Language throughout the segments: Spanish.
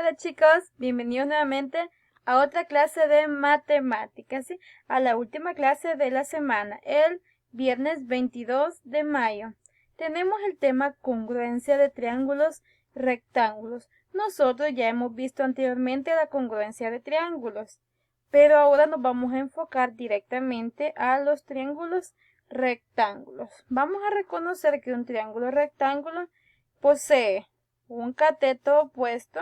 Hola chicos, bienvenidos nuevamente a otra clase de matemáticas, ¿sí? A la última clase de la semana, el viernes 22 de mayo. Tenemos el tema congruencia de triángulos rectángulos. Nosotros ya hemos visto anteriormente la congruencia de triángulos, pero ahora nos vamos a enfocar directamente a los triángulos rectángulos. Vamos a reconocer que un triángulo rectángulo posee un cateto opuesto,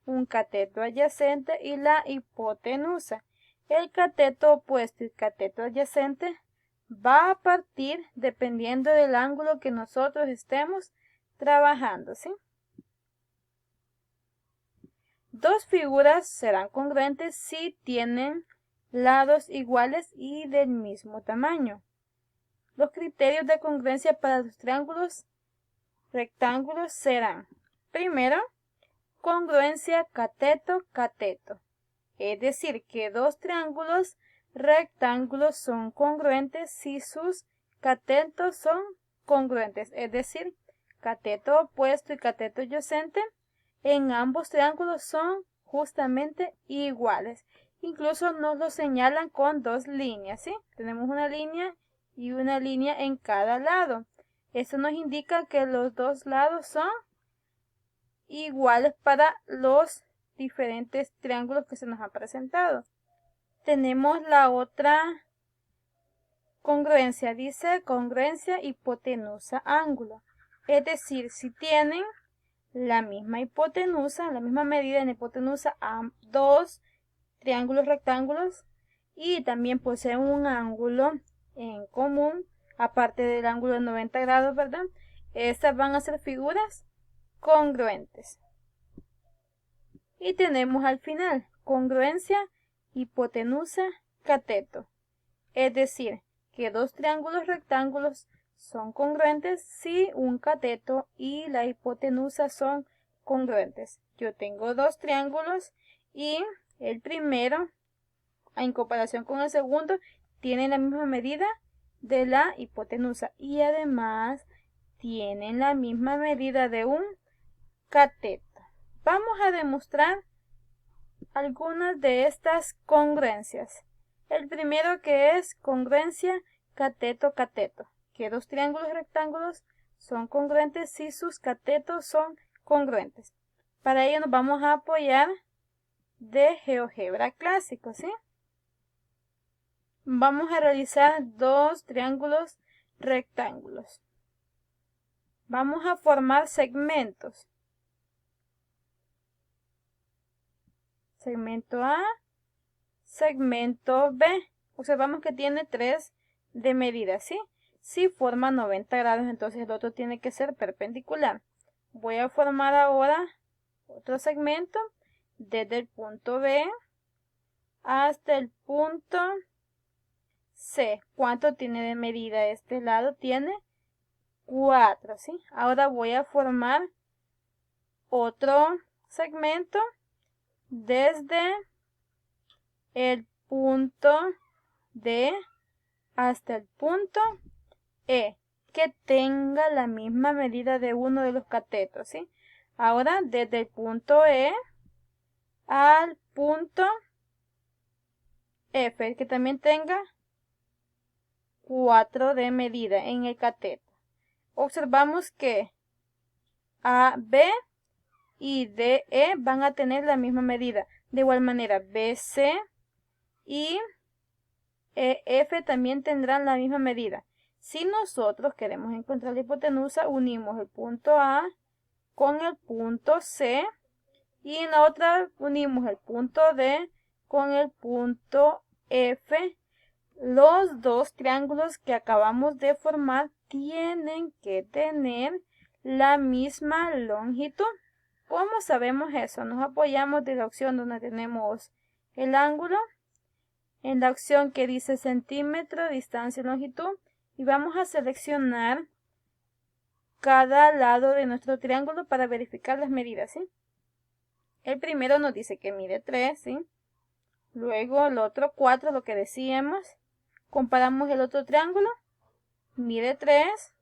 un cateto adyacente y la hipotenusa. El cateto opuesto y cateto adyacente va a partir dependiendo del ángulo que nosotros estemos trabajando, ¿sí? Dos figuras serán congruentes si tienen lados iguales y del mismo tamaño. Los criterios de congruencia para los triángulos rectángulos serán: primero, congruencia cateto-cateto, es decir, que dos triángulos rectángulos son congruentes si sus catetos son congruentes, es decir, cateto opuesto y cateto adyacente en ambos triángulos son justamente iguales. Incluso nos lo señalan con dos líneas, ¿sí? Tenemos una línea y una línea en cada lado. Esto nos indica que los dos lados son iguales para los diferentes triángulos que se nos han presentado. Tenemos la otra congruencia, dice congruencia hipotenusa ángulo. Es decir, si tienen la misma hipotenusa, la misma medida en hipotenusa a dos triángulos rectángulos y también poseen un ángulo en común, aparte del ángulo de 90 grados, ¿verdad? Estas van a ser figuras congruentes. Y tenemos al final congruencia hipotenusa cateto, es decir, que dos triángulos rectángulos son congruentes si un cateto y la hipotenusa son congruentes. Yo tengo dos triángulos y el primero, en comparación con el segundo, tiene la misma medida de la hipotenusa y además tienen la misma medida de un cateto. Vamos a demostrar algunas de estas congruencias. El primero, que es congruencia cateto-cateto, que dos triángulos rectángulos son congruentes si sus catetos son congruentes. Para ello nos vamos a apoyar de GeoGebra clásico, ¿sí? Vamos a realizar dos triángulos rectángulos. Vamos a formar segmentos. Segmento A, segmento B. Observamos que tiene 3 de medida, ¿sí? Si forma 90 grados, entonces el otro tiene que ser perpendicular. Voy a formar ahora otro segmento desde el punto B hasta el punto C. ¿Cuánto tiene de medida este lado? Tiene 4, ¿sí? Ahora voy a formar otro segmento desde el punto D hasta el punto E, que tenga la misma medida de uno de los catetos, ¿sí? Ahora desde el punto E al punto F, que también tenga 4 de medida en el cateto. Observamos que AB y DE van a tener la misma medida. De igual manera, BC y EF también tendrán la misma medida. Si nosotros queremos encontrar la hipotenusa, unimos el punto A con el punto C y en la otra unimos el punto D con el punto F. Los dos triángulos que acabamos de formar tienen que tener la misma longitud. ¿Cómo sabemos eso? Nos apoyamos de la opción donde tenemos el ángulo, en la opción que dice centímetro, distancia, longitud, y vamos a seleccionar cada lado de nuestro triángulo para verificar las medidas, ¿sí? El primero nos dice que mide 3, ¿sí? Luego el otro 4, lo que decíamos. Comparamos el otro triángulo, mide 3,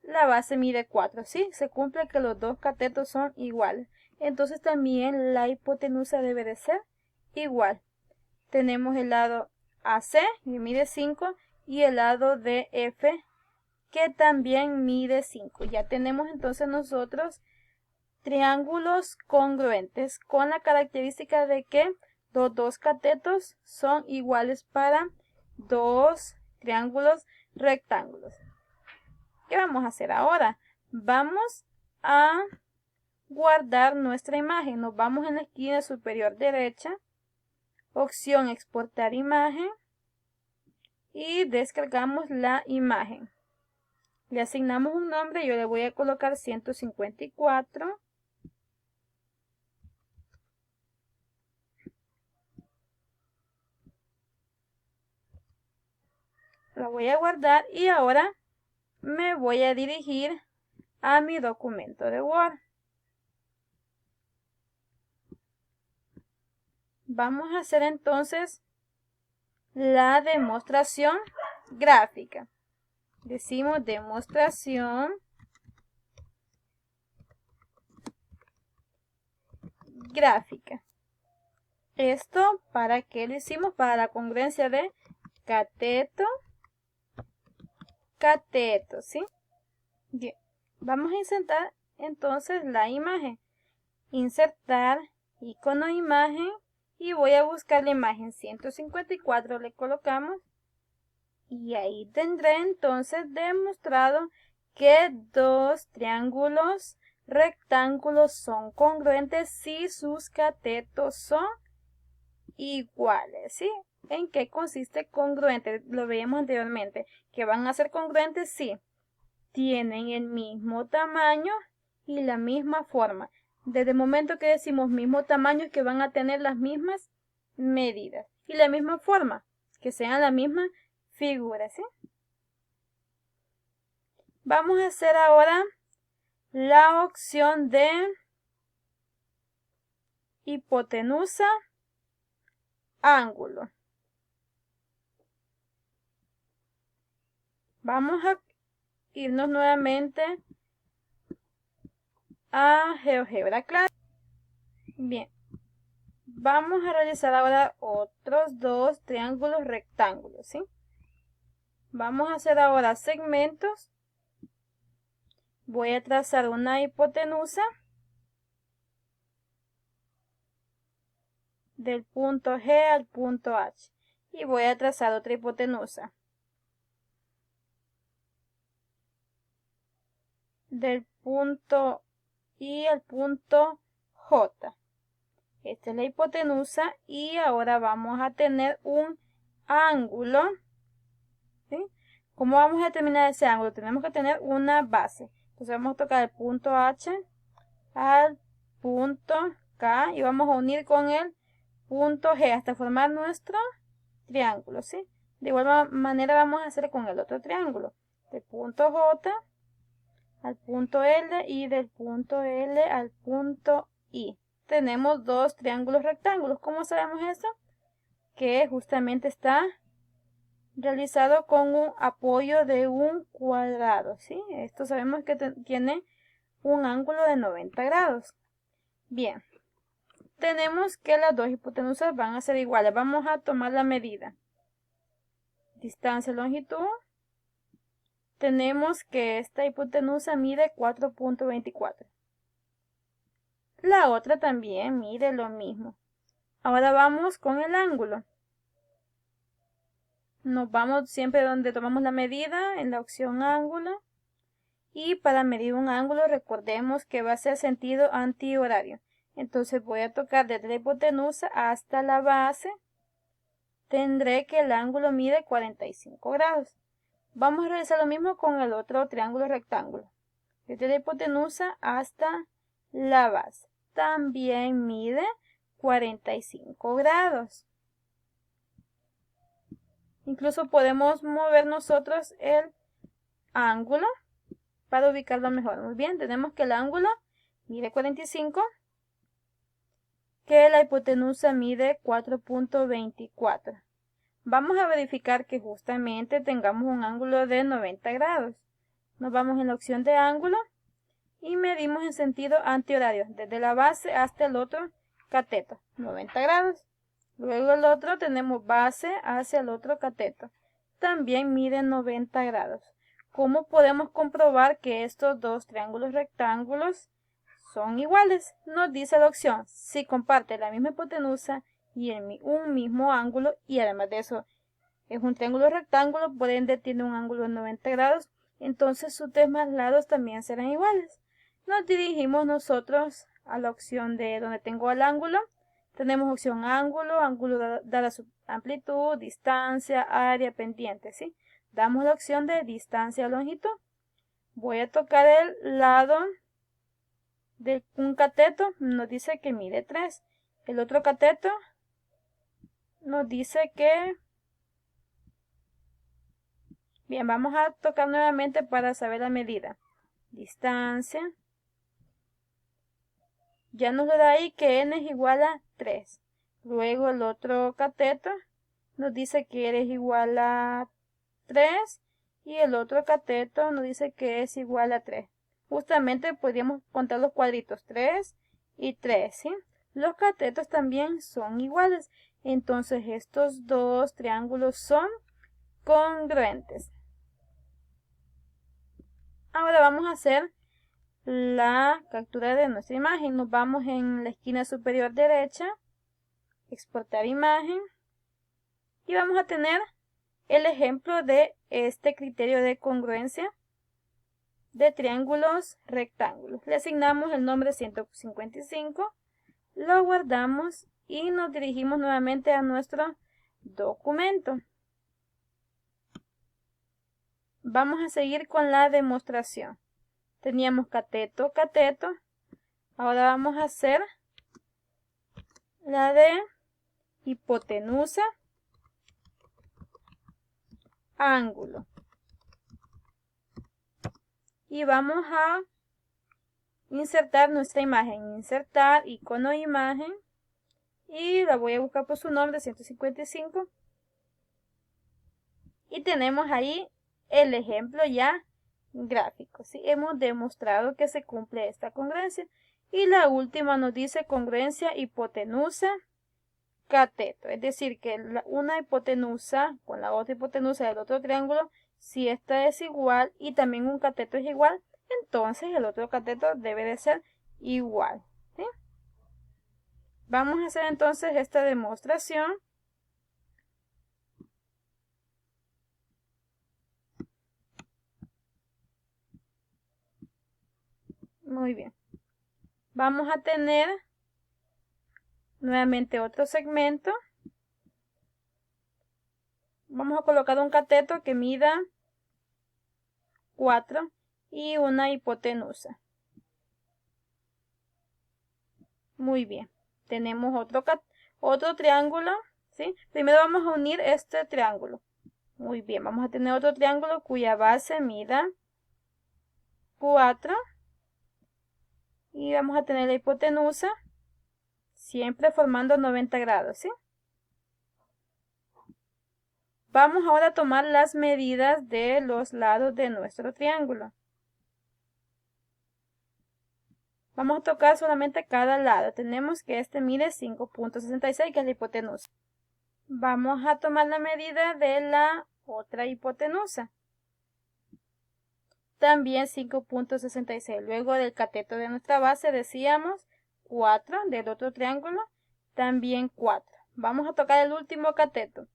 la base mide 4, ¿sí? Se cumple que los dos catetos son iguales. entonces también la hipotenusa debe de ser igual. Tenemos el lado AC, que mide 5, y el lado DF, que también mide 5. Ya tenemos entonces nosotros triángulos congruentes con la característica de que los dos catetos son iguales para dos triángulos rectángulos. ¿Qué vamos a hacer ahora? Vamos a guardar nuestra imagen. Nos vamos en la esquina superior derecha, opción exportar imagen y descargamos la imagen. Le asignamos un nombre, yo le voy a colocar 154. La voy a guardar y ahora me voy a dirigir a mi documento de Word. Vamos a hacer entonces la demostración gráfica. Decimos demostración gráfica. Esto, ¿para qué lo hicimos? Para la congruencia de cateto, cateto, ¿sí? Bien. Vamos a insertar entonces la imagen. Insertar icono imagen y voy a buscar la imagen 154, le colocamos y ahí tendré entonces demostrado que dos triángulos rectángulos son congruentes si sus catetos son iguales, ¿sí? ¿En qué consiste congruente? Lo veíamos anteriormente, que van a ser congruentes si tienen el mismo tamaño y la misma forma. Desde el momento que decimos mismo tamaño es que van a tener las mismas medidas y la misma forma, que sean la misma figura, ¿sí? Vamos a hacer ahora la opción de hipotenusa, ángulo. Vamos a irnos nuevamente a GeoGebra Class. Bien, vamos a realizar ahora otros dos triángulos rectángulos, ¿sí? Vamos a hacer ahora segmentos. Voy a trazar una hipotenusa del punto G al punto H y voy a trazar otra hipotenusa del punto I al punto J. Esta es la hipotenusa y ahora vamos a tener un ángulo, ¿sí? ¿Cómo vamos a determinar ese ángulo? Tenemos que tener una base. Entonces vamos a tocar el punto H al punto K y vamos a unir con el punto G hasta formar nuestro triángulo, ¿sí? De igual manera vamos a hacer con el otro triángulo. Del punto J al punto L y del punto L al punto I. Tenemos dos triángulos rectángulos. ¿Cómo sabemos eso? Que justamente está realizado con un apoyo de un cuadrado, ¿sí? Esto sabemos que tiene un ángulo de 90 grados. Bien, tenemos que las dos hipotenusas van a ser iguales. Vamos a tomar la medida. Distancia, longitud. Tenemos que esta hipotenusa mide 4.24. La otra también mide lo mismo. Ahora vamos con el ángulo. Nos vamos siempre donde tomamos la medida, en la opción ángulo. Y para medir un ángulo recordemos que va a ser sentido antihorario. Entonces voy a tocar desde la hipotenusa hasta la base. Tendré que el ángulo mide 45 grados. Vamos a realizar lo mismo con el otro triángulo rectángulo. Desde la hipotenusa hasta la base. También mide 45 grados. Incluso podemos mover nosotros el ángulo para ubicarlo mejor. Muy bien, tenemos que el ángulo mide 45, que la hipotenusa mide 4.24. Vamos a verificar que justamente tengamos un ángulo de 90 grados. Nos vamos en la opción de ángulo y medimos en sentido antihorario, desde la base hasta el otro cateto, 90 grados. Luego el otro tenemos base hacia el otro cateto, también mide 90 grados. ¿Cómo podemos comprobar que estos dos triángulos rectángulos son iguales? Nos dice la opción, si comparte la misma hipotenusa y un mismo ángulo, y además de eso es un triángulo rectángulo, por ende tiene un ángulo de 90 grados, entonces sus demás lados también serán iguales. Nos dirigimos nosotros a la opción de donde tengo el ángulo. Tenemos opción ángulo, ángulo dada su amplitud, distancia, área, pendiente, ¿sí? Damos la opción de distancia, longitud. Voy a tocar el lado de un cateto, nos dice que mide 3. El otro cateto nos dice que... Bien, vamos a tocar nuevamente para saber la medida. Distancia. Ya nos da ahí que n es igual a 3. Luego el otro cateto nos dice que r es igual a 3 y el otro cateto nos dice que es igual a 3. Justamente podríamos contar los cuadritos 3 y 3, ¿sí? Los catetos también son iguales. Entonces estos dos triángulos son congruentes. Ahora vamos a hacer la captura de nuestra imagen. Nos vamos en la esquina superior derecha, exportar imagen, y vamos a tener el ejemplo de este criterio de congruencia de triángulos rectángulos. Le asignamos el nombre 155, lo guardamos y nos dirigimos nuevamente a nuestro documento. Vamos a seguir con la demostración. Teníamos cateto, cateto. Ahora vamos a hacer la de hipotenusa, ángulo. Y vamos a insertar nuestra imagen. Insertar, icono de imagen. Y la voy a buscar por su nombre, 155. Y tenemos ahí el ejemplo ya gráfico, ¿sí? Hemos demostrado que se cumple esta congruencia. Y la última nos dice congruencia hipotenusa cateto, es decir que una hipotenusa con la otra hipotenusa del otro triángulo, si esta es igual y también un cateto es igual, entonces el otro cateto debe de ser igual, ¿sí? Vamos a hacer entonces esta demostración. Muy bien. Vamos a tener nuevamente otro segmento. Vamos a colocar un cateto que mida 4 y una hipotenusa. Muy bien. Tenemos otro triángulo, ¿sí? Primero vamos a unir este triángulo. Muy bien, vamos a tener otro triángulo cuya base mida 4. Y vamos a tener la hipotenusa, siempre formando 90 grados, ¿sí? Vamos ahora a tomar las medidas de los lados de nuestro triángulo. Vamos a tocar solamente cada lado. Tenemos que este mide 5.66, que es la hipotenusa. Vamos a tomar la medida de la otra hipotenusa. También 5.66. Luego del cateto de nuestra base decíamos 4, del otro triángulo también 4. Vamos a tocar el último cateto.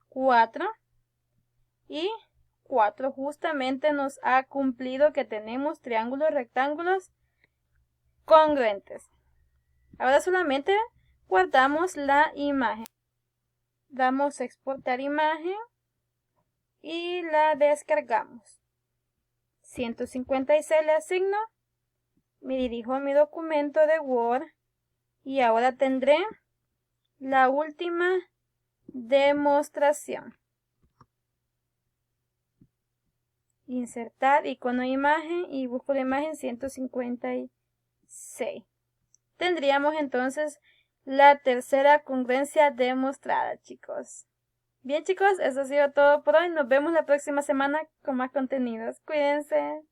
4 y 4. Justamente nos ha cumplido que tenemos triángulos rectángulos congruentes. Ahora solamente guardamos la imagen. Damos a exportar imagen y la descargamos. 156 le asigno. Me dirijo a mi documento de Word y ahora tendré la última demostración. Insertar icono de imagen y busco la imagen 156. Tendríamos entonces la tercera congruencia demostrada, chicos. Bien, chicos, eso ha sido todo por hoy. Nos vemos la próxima semana con más contenidos. Cuídense.